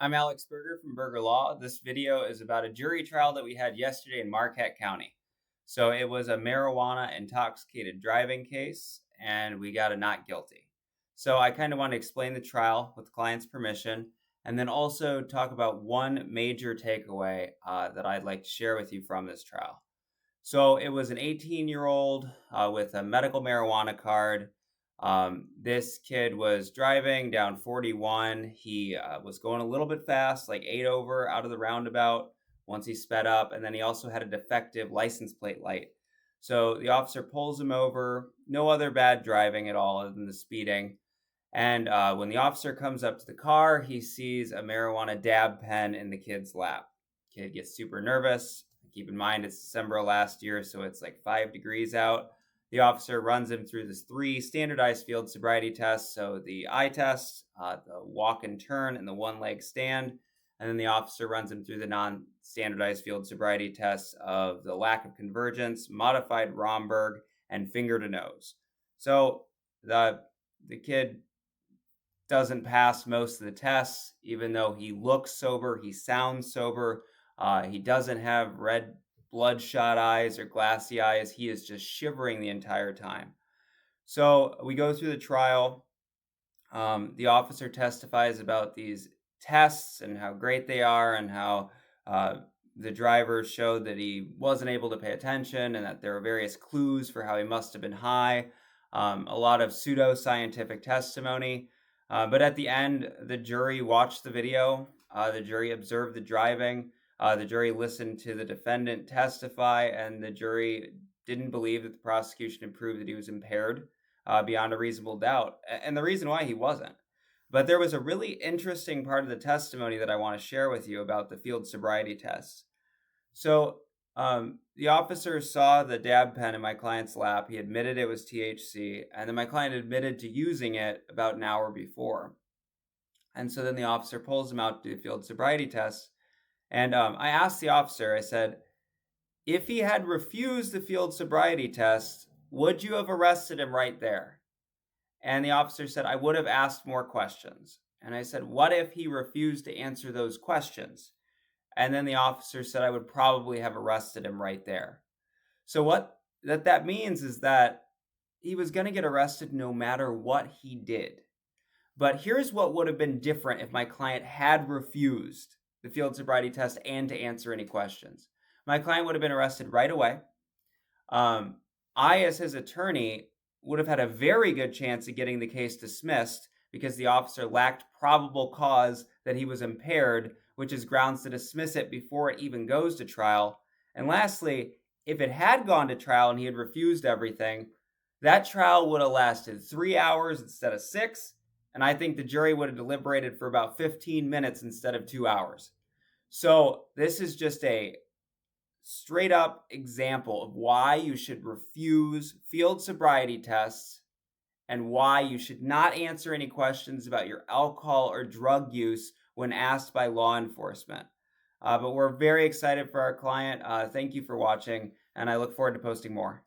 I'm Alex Berger from Berger Law. This video is about a jury trial that we had yesterday in Marquette County. So it was a marijuana intoxicated driving case, and we got a not guilty. So I kind of want to explain the trial with the client's permission, and then also talk about one major takeaway that I'd like to share with you from this trial. So it was an 18-year-old with a medical marijuana card. This kid was driving down 41. He was going a little bit fast, like 8 over out of the roundabout once he sped up. And then he also had a defective license plate light. So the officer pulls him over. No other bad driving at all other than the speeding. And when the officer comes up to the car, he sees a marijuana dab pen in the kid's lap. Kid gets super nervous. Keep in mind, it's December of last year, so it's like 5 degrees out. The officer runs him through this 3 standardized field sobriety tests. So the eye test, the walk and turn, and the one-leg stand. And then the officer runs him through the non-standardized field sobriety tests of the lack of convergence, modified Romberg, and finger to nose. So the kid doesn't pass most of the tests, even though he looks sober, he sounds sober. He doesn't have red bloodshot eyes or glassy eyes. He is just shivering the entire time. So we go through the trial. The officer testifies about these tests and how great they are, and how the driver showed that he wasn't able to pay attention, and that there were various clues for how he must have been high. A lot of pseudo-scientific testimony. But at the end, the jury watched the video. The jury observed the driving. The jury listened to the defendant testify, and the jury didn't believe that the prosecution had proved that he was impaired beyond a reasonable doubt. And the reason why, he wasn't. But there was a really interesting part of the testimony that I want to share with you about the field sobriety test. So the officer saw the dab pen in my client's lap. He admitted it was THC, and then my client admitted to using it about an hour before. And so then the officer pulls him out to do the field sobriety test. And I asked the officer, I said, if he had refused the field sobriety test, would you have arrested him right there? And the officer said, I would have asked more questions. And I said, what if he refused to answer those questions? And then the officer said, I would probably have arrested him right there. So what that means is that he was going to get arrested no matter what he did. But here's what would have been different if my client had refused the field sobriety test and to answer any questions. My client would have been arrested right away. I, as his attorney, would have had a very good chance of getting the case dismissed because the officer lacked probable cause that he was impaired, which is grounds to dismiss it before it even goes to trial. And lastly, if it had gone to trial and he had refused everything, that trial would have lasted 3 hours instead of 6. And I think the jury would have deliberated for about 15 minutes instead of 2 hours. So this is just a straight up example of why you should refuse field sobriety tests and why you should not answer any questions about your alcohol or drug use when asked by law enforcement. But we're very excited for our client. Thank you for watching, and I look forward to posting more.